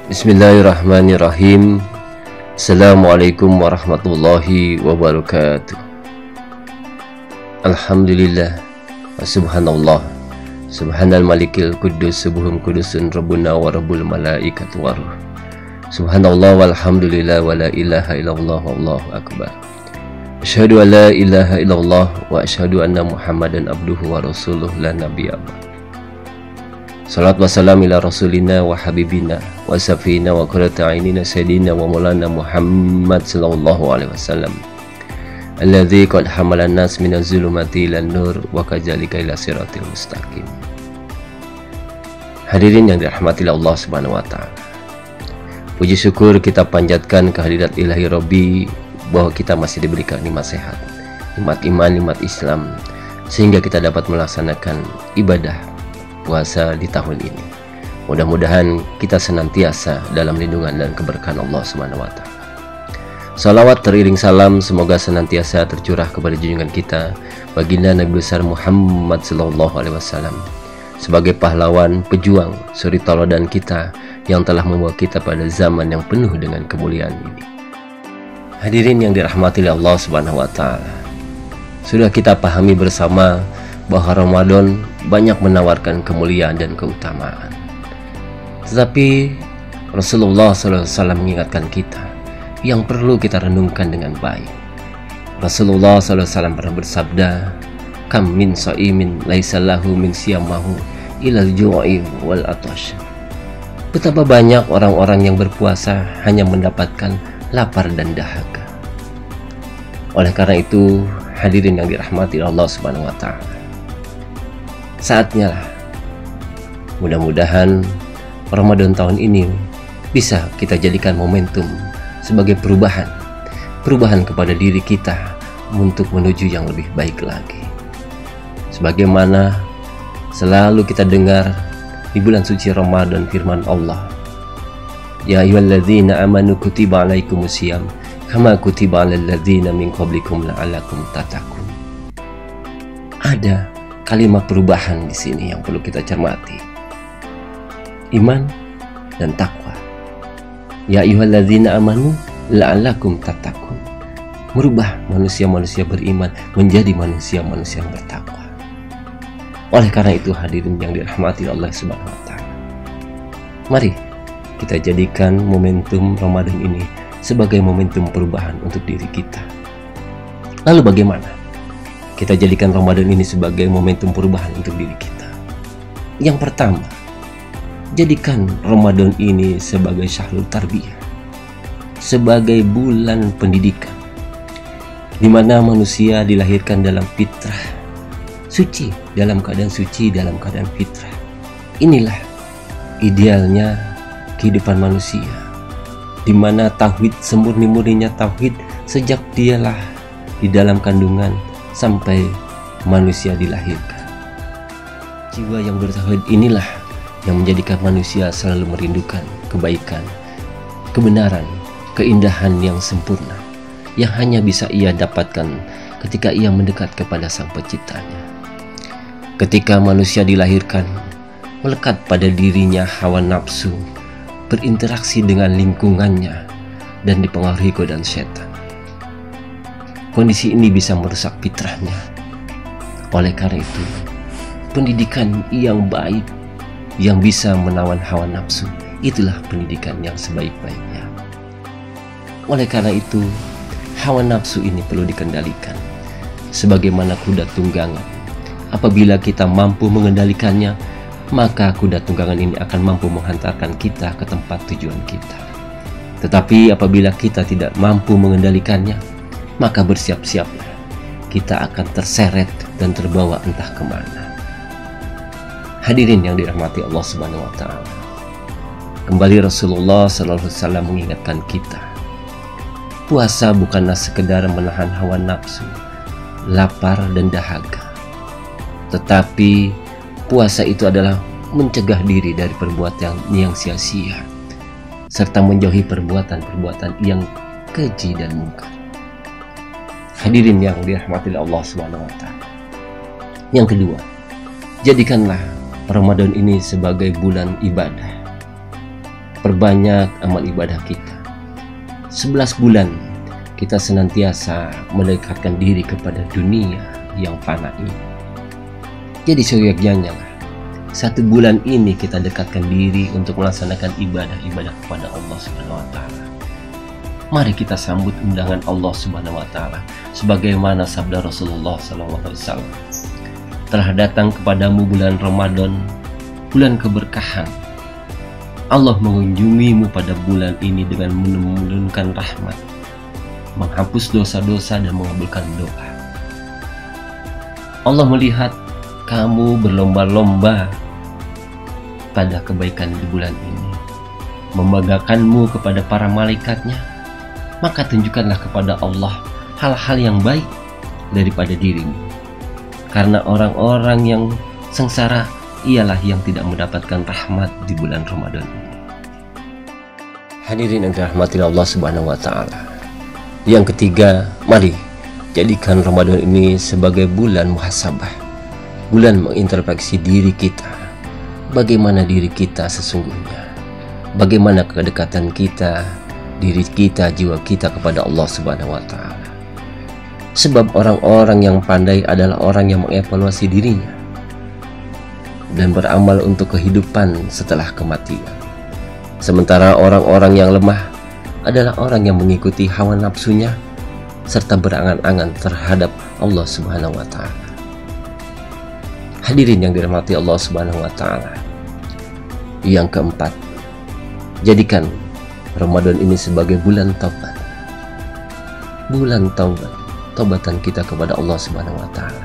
Bismillahirrahmanirrahim. Assalamualaikum warahmatullahi wabarakatuh. Alhamdulillah wa subhanallah. Subhanal malikil kudus subuhum kudusun rabbuna wa rabbul malaikatu waruh. Subhanallah walhamdulillah wa la ilaha illallah wallahu akbar. Asyhadu an la ilaha illallah wa asyhadu anna muhammadan abduhu wa rasuluh la nabiyya ba'd. Salat wassalam ila rasulina wa habibina wa safina wa qurrata ainina sayyidina wa maulana Muhammad sallallahu alaihi wasallam alladzi qad hamalan nas minaz zulumati ilan nur wa kadzalika ila siratil mustaqim. Hadirin yang dirahmati Allah Subhanahu wa taala. Puji syukur kita panjatkan kehadirat Ilahi Rabbi bahwa kita masih diberikan nikmat sehat, nikmat iman, nikmat Islam, sehingga kita dapat melaksanakan ibadah puasa di tahun ini. Mudah-mudahan kita senantiasa dalam lindungan dan keberkahan Allah Subhanahu wa taala. Salawat teriring salam semoga senantiasa tercurah kepada junjungan kita baginda Nabi besar Muhammad sallallahu alaihi wasallam sebagai pahlawan, pejuang, suri tauladan kita yang telah membawa kita pada zaman yang penuh dengan kemuliaan ini. Hadirin yang dirahmati Allah Subhanahu wa taala. Sudah kita pahami bersama bahwa Ramadan banyak menawarkan kemuliaan dan keutamaan. Tetapi Rasulullah SAW mengingatkan kita yang perlu kita renungkan dengan baik. Rasulullah SAW pernah bersabda, "Kam min sha'imin laisa lahu min siyamahu ilal ju'i wal atash." Betapa banyak orang-orang yang berpuasa hanya mendapatkan lapar dan dahaga. Oleh karena itu, hadirin yang dirahmati Allah Subhanahu wa taala, saatnya lah, mudah-mudahan Ramadan tahun ini bisa kita jadikan momentum sebagai perubahan kepada diri kita untuk menuju yang lebih baik lagi. Sebagaimana selalu kita dengar di bulan suci Ramadan firman Allah, "Ya ayyuhalladzina amanu kutiba alaikumusiyam kama kutiba alal ladzina min qablikum la'allakum tattaqun." Ada kalimat perubahan di sini yang perlu kita cermati. Iman dan takwa. Ya ayyuhalladzina amanu la'allakum tattaqun. Merubah manusia-manusia beriman menjadi manusia-manusia yang bertakwa. Oleh karena itu, hadirin yang dirahmati Allah Subhanahu wa taala, mari kita jadikan momentum Ramadan ini sebagai momentum perubahan untuk diri kita. Lalu bagaimana kita jadikan Ramadan ini sebagai momentum perubahan untuk diri kita? Yang pertama, jadikan Ramadan ini sebagai syahrul tarbiyah, sebagai bulan pendidikan, di mana manusia dilahirkan dalam fitrah suci, dalam keadaan suci, dalam keadaan fitrah. Inilah idealnya kehidupan manusia, di mana tauhid, semurni-murninya tauhid sejak dialah di dalam kandungan sampai manusia dilahirkan. Jiwa yang bertauhid inilah yang menjadikan manusia selalu merindukan kebaikan, kebenaran, keindahan yang sempurna yang hanya bisa ia dapatkan ketika ia mendekat kepada Sang Penciptanya. Ketika manusia dilahirkan, melekat pada dirinya hawa nafsu, berinteraksi dengan lingkungannya, dan dipengaruhi godaan setan. Kondisi ini bisa merusak fitrahnya. Oleh karena itu, pendidikan yang baik yang bisa menawan hawa nafsu, itulah pendidikan yang sebaik-baiknya. Oleh karena itu, hawa nafsu ini perlu dikendalikan sebagaimana kuda tunggangan. Apabila kita mampu mengendalikannya, maka kuda tunggangan ini akan mampu menghantarkan kita ke tempat tujuan kita. Tetapi apabila kita tidak mampu mengendalikannya, maka bersiap-siaplah kita akan terseret dan terbawa entah kemana. Hadirin yang dirahmati Allah Subhanahu wa Ta'ala, kembali Rasulullah SAW mengingatkan kita, puasa bukanlah sekedar menahan hawa nafsu, lapar dan dahaga, tetapi puasa itu adalah mencegah diri dari perbuatan yang sia-sia, serta menjauhi perbuatan-perbuatan yang keji dan mungkar. Hadirin yang dirahmati Allah Subhanahu wa Ta'ala. Yang kedua, jadikanlah Ramadan ini sebagai bulan ibadah. Perbanyak amal ibadah kita. 11 bulan kita senantiasa mendekatkan diri kepada dunia yang fana ini. Jadi seyogyanya lah, 1 bulan ini kita dekatkan diri untuk melaksanakan ibadah-ibadah kepada Allah Subhanahu wa Ta'ala. Mari kita sambut undangan Allah Subhanahu wa Ta'ala, sebagaimana sabda Rasulullah SAW. Telah datang kepadamu bulan Ramadan, bulan keberkahan. Allah mengunjungimu pada bulan ini dengan menurunkan rahmat, menghapus dosa-dosa dan mengabulkan doa. Allah melihat kamu berlomba-lomba pada kebaikan di bulan ini, membanggakanmu kepada para malaikatnya, maka tunjukkanlah kepada Allah hal-hal yang baik daripada dirimu. Karena orang-orang yang sengsara ialah yang tidak mendapatkan rahmat di bulan Ramadan ini. Hadirin yang dirahmati Allah Subhanahu wa Ta'ala. Yang ketiga, mari jadikan Ramadan ini sebagai bulan muhasabah, bulan mengintrospeksi diri kita. Bagaimana diri kita sesungguhnya, bagaimana kedekatan kita, diri kita, jiwa kita kepada Allah Subhanahu wa Ta'ala. Sebab orang-orang yang pandai adalah orang yang mengevaluasi dirinya dan beramal untuk kehidupan setelah kematian. Sementara orang-orang yang lemah adalah orang yang mengikuti hawa nafsunya serta berangan-angan terhadap Allah Subhanahu wa Ta'ala. Hadirin yang dirahmati Allah Subhanahu wa Ta'ala. Yang keempat, jadikan Ramadan ini sebagai bulan taubat. Bulan taubat, taubatan kita kepada Allah Subhanahu wa Ta'ala.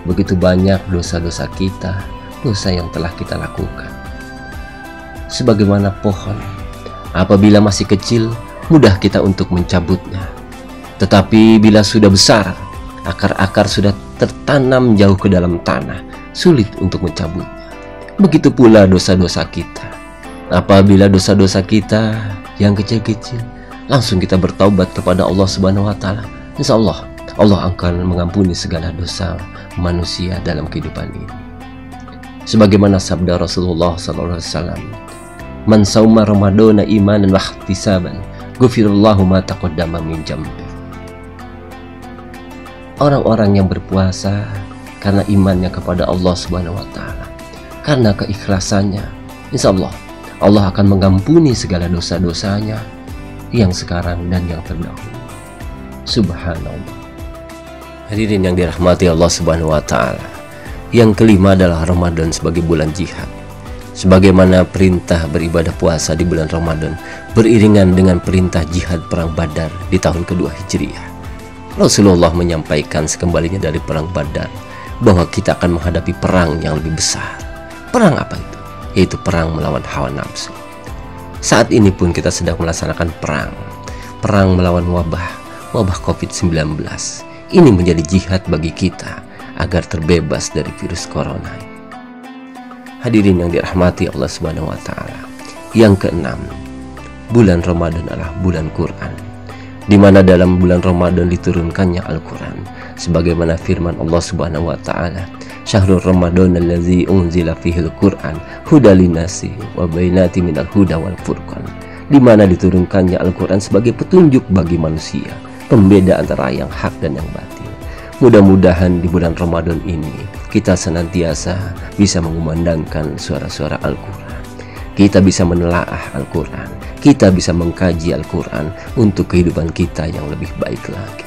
Begitu banyak dosa-dosa kita, dosa yang telah kita lakukan. Sebagaimana pohon, apabila masih kecil, mudah kita untuk mencabutnya. Tetapi bila sudah besar, akar-akar sudah tertanam jauh ke dalam tanah, sulit untuk mencabutnya. Begitu pula dosa-dosa kita. Apabila dosa-dosa kita yang kecil-kecil, langsung kita bertaubat kepada Allah Subhanahu wa Ta'ala, insya Allah akan mengampuni segala dosa manusia dalam kehidupan ini. Sebagaimana sabda Rasulullah SAW, man sauma ramadana imanan wa ihtisaban ghufirallahu ma taqaddama min dzambi. Orang-orang yang berpuasa karena imannya kepada Allah Subhanahu wa Ta'ala, karena keikhlasannya, insya Allah akan mengampuni segala dosa-dosanya yang sekarang dan yang terdahulu. Subhanallah. Hadirin yang dirahmati Allah Subhanahu wa Ta'ala. Yang kelima adalah Ramadan sebagai bulan jihad. Sebagaimana perintah beribadah puasa di bulan Ramadan beriringan dengan perintah jihad perang Badar di tahun kedua Hijriah. Rasulullah menyampaikan sekembalinya dari perang Badar bahwa kita akan menghadapi perang yang lebih besar. Perang apa itu? Yaitu perang melawan hawa nafsu. Saat ini pun kita sedang melaksanakan perang melawan wabah COVID-19. Ini menjadi jihad bagi kita agar terbebas dari virus corona. Hadirin yang dirahmati Allah Subhanahu wa Ta'ala. Yang keenam, bulan Ramadan adalah bulan Quran, di mana dalam bulan Ramadan diturunkannya Al-Quran, sebagaimana firman Allah Subhanahu wa Ta'ala, Syahrul Ramadan allazi unzila fihil Quran hudal linnasi wa bainati minal huda wal furqan, di mana diturunkannya Al-Quran sebagai petunjuk bagi manusia, pembeda antara yang hak dan yang batil. Mudah-mudahan di bulan Ramadan ini kita senantiasa bisa mengumandangkan suara-suara Al-Quran. Kita bisa menelaah Al-Quran, kita bisa mengkaji Al-Quran untuk kehidupan kita yang lebih baik lagi.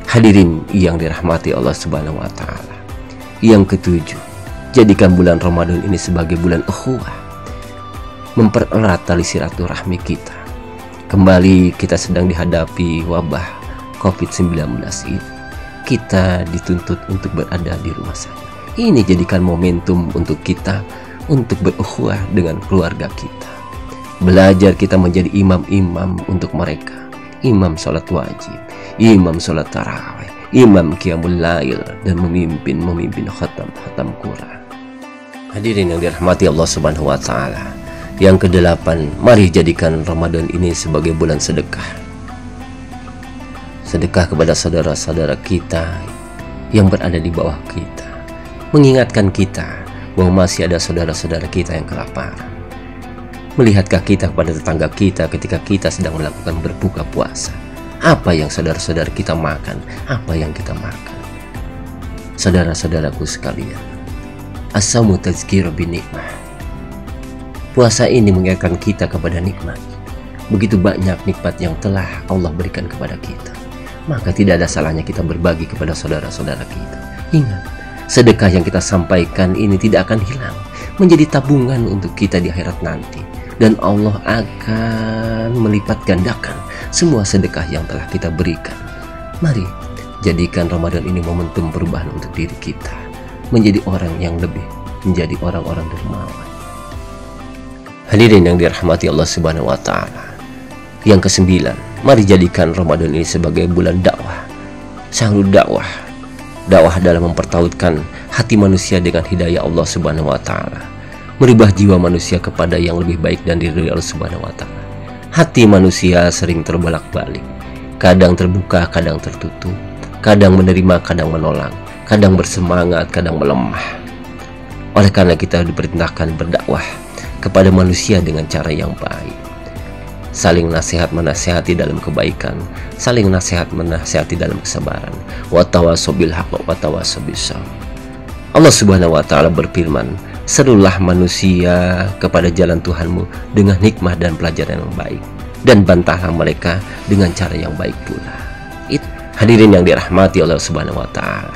Hadirin yang dirahmati Allah Subhanahu wa Ta'ala. Yang ketujuh, jadikan bulan Ramadan ini sebagai bulan ukhuwah, mempererat tali silaturahmi kita. Kembali kita sedang dihadapi wabah COVID-19 ini. kita dituntut untuk berada di rumah saja. Ini jadikan momentum untuk kita untuk berukhuwah dengan keluarga kita. Belajar kita menjadi imam-imam untuk mereka. Imam sholat wajib, imam sholat tarawih, imam qiyamul lail, dan memimpin khatam Quran. Hadirin yang dirahmati Allah Subhanahu wa taala. Yang kedelapan, mari jadikan Ramadan ini sebagai bulan sedekah. Sedekah kepada saudara-saudara kita yang berada di bawah kita. Mengingatkan kita bahwa masih ada saudara-saudara kita yang kelaparan. Melihatkah kita kepada tetangga kita ketika kita sedang melakukan berbuka puasa? Apa yang saudara-saudara kita makan? Apa yang kita makan? Saudara-saudaraku sekalian, as-saumu tazkiru binikmah. Puasa ini mengingatkan kita kepada nikmat. Begitu banyak nikmat yang telah Allah berikan kepada kita. Maka tidak ada salahnya kita berbagi kepada saudara-saudara kita. Ingat, sedekah yang kita sampaikan ini tidak akan hilang. Menjadi tabungan untuk kita di akhirat nanti. Dan Allah akan melipat gandakan semua sedekah yang telah kita berikan. Mari, jadikan Ramadan ini momentum perubahan untuk diri kita. Menjadi orang yang lebih, menjadi orang-orang dermawan. Hadirin yang dirahmati Allah Subhanahu wa taala. Yang kesembilan, mari jadikan Ramadan ini sebagai bulan dakwah. Syahrul dakwah. Dakwah adalah mempertautkan hati manusia dengan hidayah Allah Subhanahu wa taala. Merubah jiwa manusia kepada yang lebih baik dan diridhoi Allah Subhanahu wa taala. Hati manusia sering terbolak-balik. Kadang terbuka, kadang tertutup. Kadang menerima, kadang menolak. Kadang bersemangat, kadang melemah. Oleh karena kita diperintahkan berdakwah kepada manusia dengan cara yang baik. Saling nasihat menasihati dalam kebaikan, saling nasihat menasihati dalam kesabaran. Wa tawassaw bil haqq wa tawassaw bis sabr. Allah Subhanahu wa taala berfirman, serulah manusia kepada jalan Tuhanmu dengan hikmah dan pelajaran yang baik, dan bantahlah mereka dengan cara yang baik pula. Hadirin yang dirahmati Allah Subhanahu wa taala.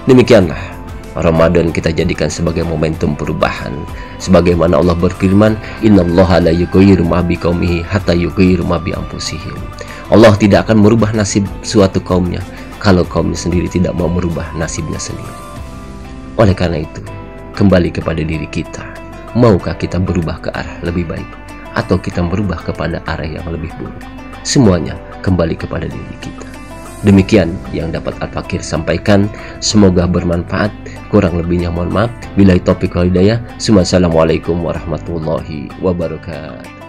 Demikianlah Ramadan kita jadikan sebagai momentum perubahan. Sebagaimana Allah berfirman, innallaha la yughayyiru ma biqaumihi hatta yughayyiru ma bi anfusihim. Allah tidak akan merubah nasib suatu kaumnya kalau kaumnya sendiri tidak mau merubah nasibnya sendiri. Oleh karena itu, kembali kepada diri kita. Maukah kita berubah ke arah lebih baik atau kita berubah kepada arah yang lebih buruk? Semuanya kembali kepada diri kita. Demikian yang dapat Al-Fakir sampaikan. Semoga bermanfaat. Kurang lebihnya mohon maaf. Billahi taufiq wal hidayah. Assalamualaikum warahmatullahi wabarakatuh.